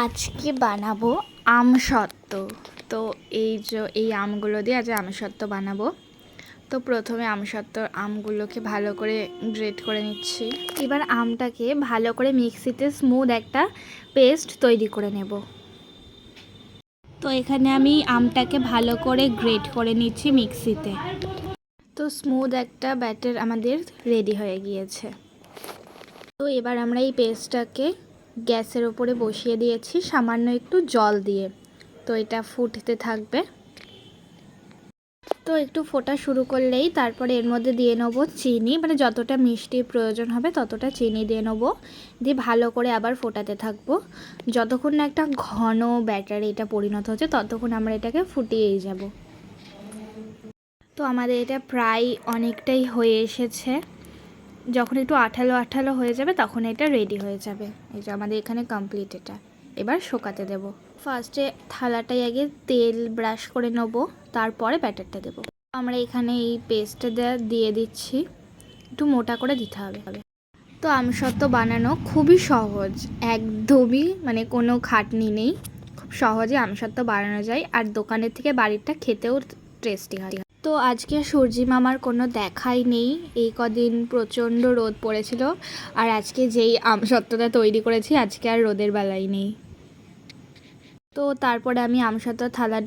আজকে বানাবো আমসত্ত্ব। তো এই আমগুলো দিয়ে আজ আমসত্ত্ব বানাবো। তো প্রথমে আমগুলোকে ভালো করে গ্রেট করে নিচ্ছি। এবার আমটাকে ভালো করে মিক্সিতে স্মুথ একটা পেস্ট তৈরি করে নেব। তো এখানে আমি আমটাকে ভালো করে গ্রেট করে নিচ্ছি মিক্সিতে। তো স্মুথ একটা ব্যাটার আমাদের রেডি হয়ে গিয়েছে। তো এবার আমরা এই পেস্টটাকে গ্যাসের ওপরে বসিয়ে দিয়েছি সামান্য একটু জল দিয়ে। তো এটা ফুটতে থাকবে। তো একটু ফোটা শুরু করলেই তারপরে এর মধ্যে দিয়ে নেবো চিনি, মানে যতটা মিষ্টির প্রয়োজন হবে ততটা চিনি দিয়ে নেবো। দিয়ে ভালো করে আবার ফোটাতে থাকবো যতক্ষণ না একটা ঘন ব্যাটার এটা পরিণত হচ্ছে, ততক্ষণ আমরা এটাকে ফুটিয়েই যাব। তো আমাদের এটা প্রায় অনেকটাই হয়ে এসেছে। যখন একটু আঠালো আঠালো হয়ে যাবে তখন এটা রেডি হয়ে যাবে। এই যে আমাদের এখানে কমপ্লিট এটা। এবার শোকাতে দেব। ফার্স্টে থালাটায় আগে তেল ব্রাশ করে নেবো, তারপরে ব্যাটারটা দেবো। আমরা এখানে এই পেস্টটা দিয়ে দিচ্ছি, একটু মোটা করে দিতে হবে। তো আমসত্ত্ব বানানো খুবই সহজ, একদমই মানে কোনো খাটনি নেই। খুব সহজে আমসত্ত্ব বানানো যায়, আর দোকানের থেকে বাড়িরটা খেতেও টেস্টি হয়। তো আজকে সূর্যি মামার কোনো দেখাই নেই। এই কদিন প্রচণ্ড রোদ পড়েছিল, আর আজকে যেই আমসত্ত্বটা তৈরি করেছি আজকে আর রোদের বেলায় নেই। তো তারপরে আমি আমসত্ত্বর থালা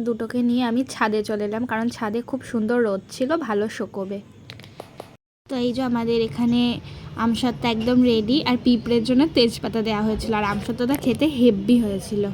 দুটোকে নিয়ে আমি ছাদে চলে এলাম, কারণ ছাদে খুব সুন্দর রোদ ছিল, ভালো শুকোবে। তো এই যে আমাদের এখানে আমসত্ত্ব একদম রেডি, আর পিঁপড়ের জন্য তেজপাতা দেওয়া হয়েছিল, আর আমসত্ত্বটা খেতে হেভি হয়েছিল।